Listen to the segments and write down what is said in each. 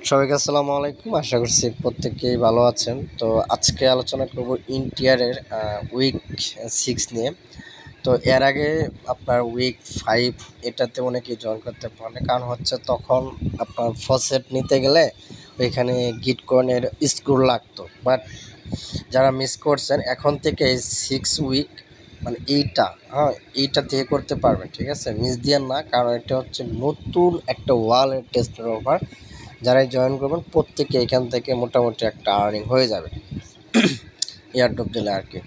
সবাইকে আসসালামু আলাইকুম। আশা করছি প্রত্যেকেই ভালো আছেন। তো আজকে আলোচনা করব ইন্টিয়ারের উইক 6 নিয়ে। তো এর আগে আপনার উইক 5 এটাতে অনেকেই জয়েন করতে পারেন, কারণ হচ্ছে তখন আপনার ফসেট নিতে গেলে ওইখানে গিটকয়েনের স্কোর লাগতো। বাট যারা মিস করছেন এখন থেকে 6 উইক মানে এইটা থেকে করতে পারবেন, ঠিক আছে? মিস দিয়েন না, কারণ এটা হচ্ছে নতুন একটা ওয়ালেট টেস্টের অফার। যারাই জয়েন করবেন প্রত্যেকে এখান থেকে মোটামুটি একটা আর্নিং হয়ে যাবে এয়ারড্রপ দিলে আর কি।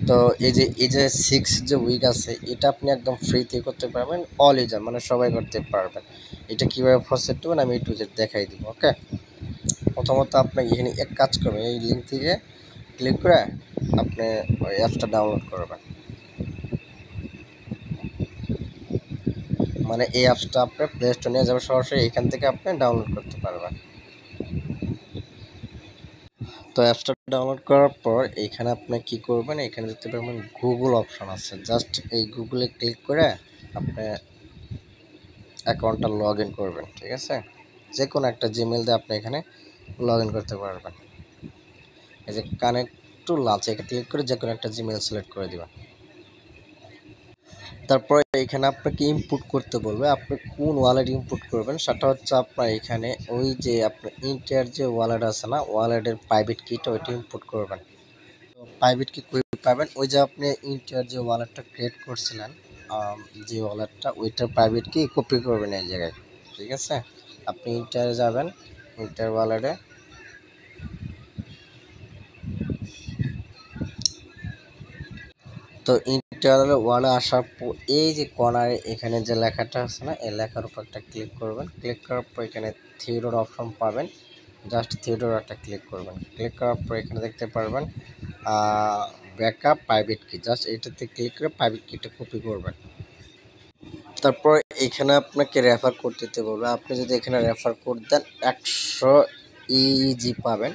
তো এই যে 6 উইক আছে, এটা আপনি একদম ফ্রিতে করতে পারবেন। অল ইউজার মানে সবাই করতে পারবেন। এটা কীভাবে প্রসেস দেবেন আমি একটু দেখাই দিব। ওকে, প্রথমত আপনি এখানে এক কাজ করবেন, এই লিঙ্ক থেকে ক্লিক করে আপনি ওই অ্যাপসটা ডাউনলোড করবেন। মানে এই অ্যাপসটা আপনি প্লে স্টোরে নিয়ে যাবে, সরাসরি এখান থেকে আপনি ডাউনলোড করতে পারবেন। তো অ্যাপসটা ডাউনলোড করার পর এইখানে আপনি কি করবেন, এখানে দেখতে পাবেন গুগল অপশন আছে। জাস্ট এই গুগলে ক্লিক করে আপনি অ্যাকাউন্টটা লগ ইন করবেন, ঠিক আছে? যে কোনো একটা জিমেল দিয়ে আপনি এখানে লগ ইন করতে পারবেন। এই যে কানেক্ট টু লাঞ্চ, এখানে ক্লিক করে যে কোনো একটা জিমেল সিলেক্ট করে দিবেন। তারপরে এখানে আপনাকে ইনপুট করতে বলবে, আপনি কোন ওয়ালেট ইনপুট করবেন সেটা হচ্ছে আপনার এখানে ওই যে আপনার ইন্টিয়ার যে ওয়ালেট আছে না, ওয়ালেটের প্রাইভেট কিটা ওইটা ইনপুট করবেন। তো প্রাইভেট কি কই পাবেন, ওই যে আপনি ইন্টিয়ার যে ওয়ালেটটা ক্রিয়েট করছিলেন, যে ওয়ালেটটা ওইটার প্রাইভেট কি কপি করবেন এই জায়গায়, ঠিক আছে? আপনি ইন্টারে যাবেন, ইন্টার ওয়ালেটে তো ইন্টার ওয়ালে আসার পর এই যে কর্নারে এখানে যে লেখাটা আছে না, এই লেখার উপর একটা ক্লিক করবেন। ক্লিক করার পর এখানে থিওডোর অপশন পাবেন, জাস্ট থিওডোর একটা ক্লিক করবেন। ক্লিক করার পর এখানে দেখতে পারবেন ব্যাকআপ প্রাইভেট কি, জাস্ট এটাতে ক্লিক করে প্রাইভেট কিটা কপি করবেন। তারপর এখানে আপনাকে রেফার কোড দিতে বলবে। আপনি যদি এখানে রেফার কোড দেন 100 ইজি পাবেন।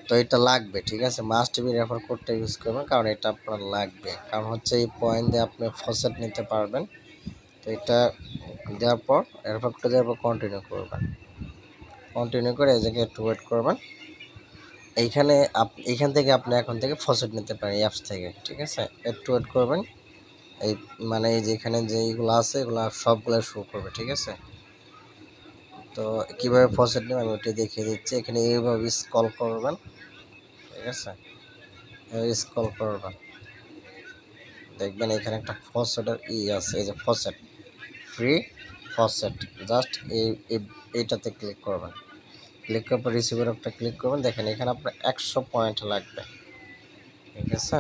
তো এটা লাগবে, ঠিক আছে? মাস্ট বি রেফার কোডটা ইউজ করবেন, কারণ এটা আপনার লাগবে। কারণ হচ্ছে এই পয়েন্ট দিয়ে আপনি ফসেট নিতে পারবেন। তো এটা দেওয়ার পর রেফার কোডটা দেওয়ার পর কন্টিনিউ করবেন। কন্টিনিউ করে এই জায়গায় একটু ওয়েট করবেন। এইখান থেকে আপনি এখন থেকে ফসেট নিতে পারেন অ্যাপস থেকে, ঠিক আছে? একটু ওয়েট করবেন। এই মানে এই যেখানে যেইগুলো আছে এগুলো সবগুলো শো করবে, ঠিক আছে? তো কীভাবে ফসেট নেবেন আমি ওইটা দেখিয়ে দিচ্ছি। এখানে এইভাবে স্ক্রল করবেন, ঠিক আছে? স্ক্রল করবেন, দেখবেন এখানে একটা ফসেটের আছে, এই যে ফসেট ফ্রি ফসেট। জাস্ট এইটাতে ক্লিক করবেন। ক্লিক করার পর রিসিভের একটা ক্লিক করবেন। দেখেন এখানে আপনার 100 পয়েন্ট লাগবে, ঠিক আছে?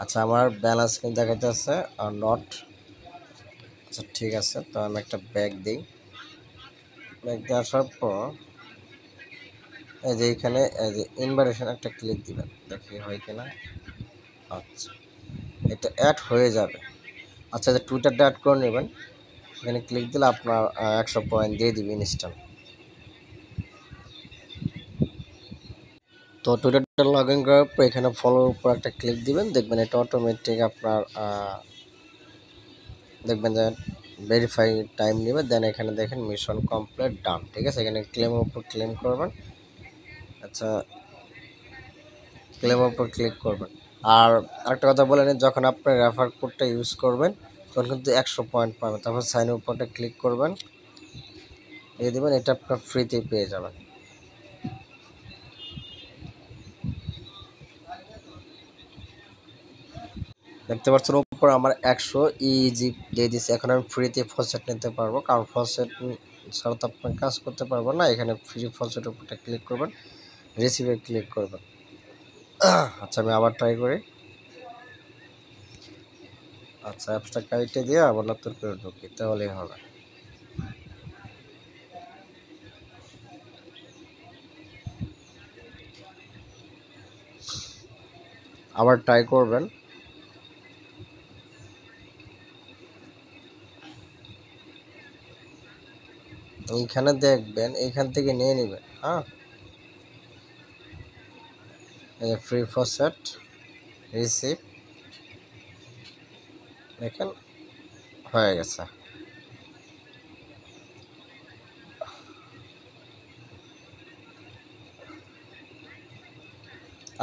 আচ্ছা, আমার ব্যালেন্স কিন্তু দেখাতে আছে নট। আচ্ছা ঠিক আছে, তো আমি একটা ব্যাগ দিই। ব্যাগ দিয়ে আসার পর এই যে এইখানে এই যে ইনভাইটেশন একটা ক্লিক দিবেন, দেখি হয় কিনা। আচ্ছা, এটা অ্যাড হয়ে যাবে। আচ্ছা, যে টুইটারটা অ্যাড করে নেবেন। এখানে ক্লিক দিলে আপনার 100 পয়েন্ট দিয়ে দিবে ইনস্ট্যান্ট। তো টুইটারটা লগ ইন করার পর এখানে ফলোর উপর একটা ক্লিক দিবেন, দেখবেন এটা অটোমেটিক আপনার দেখবেন যে ভেরিফাই টাইম নেবে। দেন এখানে দেখেন মিশন কমপ্লিট ডান, ঠিক আছে? এখানে ক্লেমের উপর ক্লেম করবেন। আচ্ছা, ক্লেমের উপর ক্লিক করবেন। আর আরেকটা কথা বলে নিন, যখন আপনার রেফার কোডটা ইউজ করবেন তখন কিন্তু 100 পয়েন্ট পাবেন। তারপর সাইনের উপরটা ক্লিক করবেন, দিয়ে দেবেন, এটা আপনার ফ্রিতেই পেয়ে যাবেন। দেখতে পাচ্ছেন উপর আমার 100 ইজি দিয়ে দিচ্ছে। এখন আমি ফ্রিতে ফসেট নিতে পারবো, কারণ ফসেট ছাড়া তো আপনার কাজ করতে পারবো না। এখানে ফ্রি ফসেটের উপরটা ক্লিক করবেন, রিসিভে ক্লিক করবেন। আচ্ছা, আমি আবার ট্রাই করি। আচ্ছা, অ্যাপসটা কাইটে দিয়ে আবার নতুন করে ঢুকি, তাহলেই হবে। আবার ট্রাই করবেন। এইখানে দেখবেন এইখান থেকে নিয়ে নেবেন। হ্যাঁ, এই ফ্রি ফসেট রিসিভ, দেখেন হয়ে গেছে।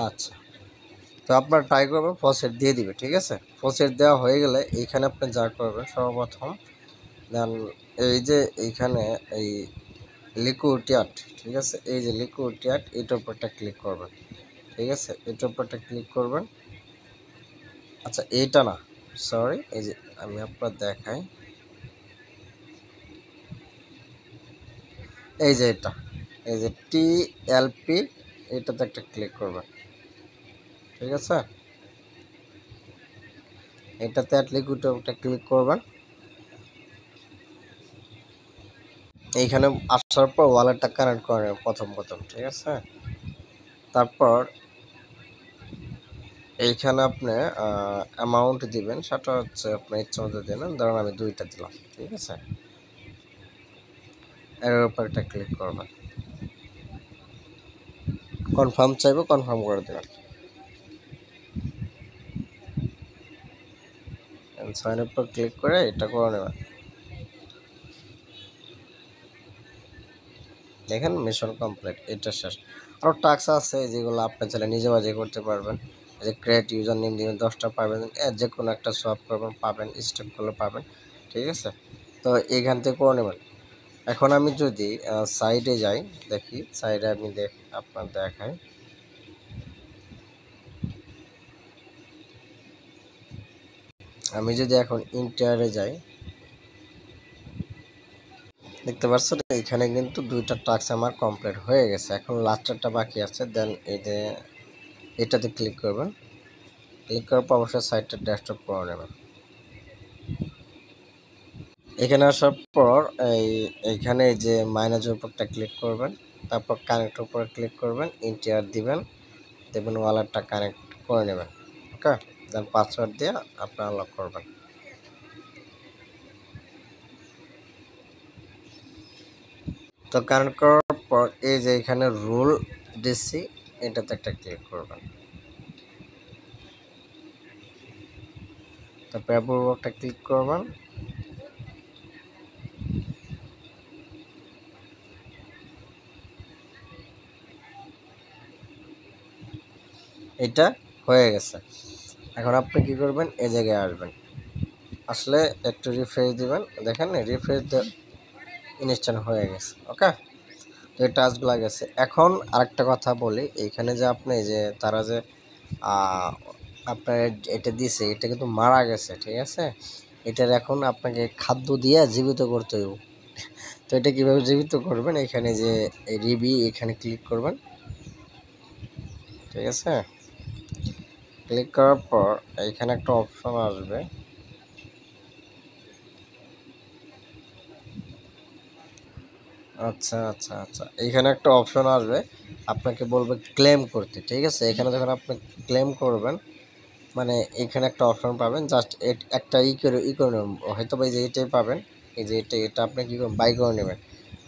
আচ্ছা, তো আপনার ট্রাই করবেন, ফসেট দিয়ে দিবে, ঠিক আছে। ফসেট দেওয়া হয়ে গেলে এইখানে আপনি যা করবেন সর্বপ্রথম দেন এই যে এইখানে এই লিকুইড, ঠিক আছে, এই যে লিকুইড এটার উপরটা ক্লিক করবেন, ঠিক আছে, এটার উপরটা ক্লিক করবেন। আচ্ছা এইটা না, সরি, এই যে আমি আপনার দেখাই, এই যে এটা, এই যে TLP, এটাতে একটা ক্লিক করবেন, ঠিক আছে। এটাতে লিকুইডের উপরটা ক্লিক করবেন। এইখানে আসার পর ওয়ালেটটা কানেক্ট করে প্রথম, ঠিক আছে। তারপর এইখানে আপনি অ্যামাউন্ট দিবেন, সেটা হচ্ছে আপনার ইচ্ছা মতো দেবেন, ধরুন আমি 2টা দিলাম, ঠিক আছে। এর উপর একটা ক্লিক করবেন, কনফার্ম চাইবো, কনফার্ম করে দেবেন, সাইন উপর ক্লিক করে এটা করে নেবেন। দেখেন মিশন কমপ্লিট, এটা শেষ। আরও টাস্ক আছে যেগুলো আপনি চাইলে নিজে বাজে করতে পারবেন। যে ক্রিয়েট ইউজার নেম দিবেন, 10টা পাবেন, যে কোনো একটা সোয়াপ করবেন পাবেন, স্টেপ করলে পাবেন, ঠিক আছে। তো এইখান থেকে করে নেবেন। এখন আমি যদি সাইডে যাই, দেখি সাইডে আমি আপনার দেখাই, আমি যদি এখন ইন্টারে যাই, দেখতে পাচ্ছেন এখানে কিন্তু 2টা টাস্ক আমার কমপ্লিট হয়ে গেছে, এখন লাস্টেরটা বাকি আছে। দেন এই যে এটাতে ক্লিক করবেন, ক্লিক করার পর অবশ্যই সাইটটা ডেস্কটপ করে নেবেন। এখানে আসার পর এইখানে যে মাইনাজের উপরটা ক্লিক করবেন, তারপর কানেক্টের উপর ক্লিক করবেন, ইন্টার দিবেন, দেবেন ওয়ালেটটা কানেক্ট করে নেবেন, ওকে। দেন পাসওয়ার্ড দিয়ে আপনারা আনলক করবেন। তো কানেক্ট করার পর এই যে এখানে রুল ডিসি, এটাতে একটা ক্লিক করবেন, তারপর অ্যাপ্রুভটা ক্লিক করবেন। এটা হয়ে গেছে। এখন আপনি কি করবেন, এই জায়গায় আসবেন, আসলে একটু রিফ্রেশ দিবেন, দেখেন রিফ্রেশ ইনস্ট্যান্ট হয়ে গেছে, ওকে। তো এই টাস্কগুলো গেছে। এখন আরেকটা কথা বলি, এইখানে যে আপনি যে তারা যে আপনার এটা দিছে, এটা কিন্তু মারা গেছে, ঠিক আছে। এটার এখন আপনাকে খাদ্য দিয়ে জীবিত করতে হবে। তো এটা কীভাবে জীবিত করবেন, এখানে যে রিবি, এখানে ক্লিক করবেন, ঠিক আছে। ক্লিক করার পর এইখানে একটা অপশন আসবে, আচ্ছা, এইখানে একটা অপশন আসবে, আপনাকে বলবে ক্লেম করতে, ঠিক আছে। এখানে যখন আপনি ক্লেম করবেন, মানে এখানে একটা অপশন পাবেন, জাস্ট একটা ই করে নেবেন, হয়তো বা এই যে এটাই পাবেন, এই যে এটা আপনি কী করবেন, বাই করে নেবেন।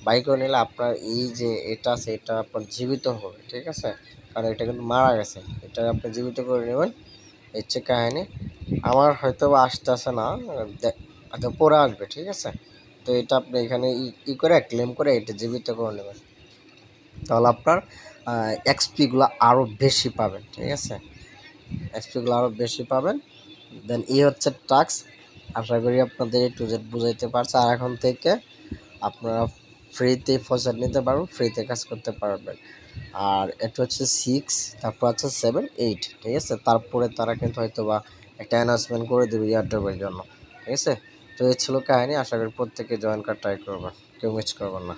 বাই করে নিলে আপনার এই যে এটা আছে, এটা আপনার জীবিত হবে, ঠিক আছে, কারণ এটা কিন্তু মারা গেছে, এটা আপনি জীবিত করে নেবেন। এই হচ্ছে কাহিনি। আমার হয়তো বা আসতেছে না, হয়তো পরে আসবে, ঠিক আছে। তো এটা আপনি এখানে করে ক্লেম করে এটা জীবিত করে নেবেন, তাহলে আপনার এক্সপিগুলো আরও বেশি পাবেন, ঠিক আছে। এক্সপিগুলো আরও বেশি পাবেন। দেন হচ্ছে টাস্ক। আশা করি আপনাদের একটু জেড বুঝাইতে পারছে। আর এখন থেকে আপনারা ফ্রিতে ফসল নিতে পারবেন, ফ্রিতে কাজ করতে পারবেন। আর এটা হচ্ছে 6, তারপর হচ্ছে 7, 8, ঠিক আছে। তারপরে তারা কিন্তু হয়তো বা একটা অ্যানাউন্সমেন্ট করে দেবে ইয়ারড্রপের জন্য, ঠিক আছে। তো এই ছিল কাহিনী। আশা করি প্রত্যেকে জয়েন করার ট্রাই করবেন, কেউ মিস করবেন না।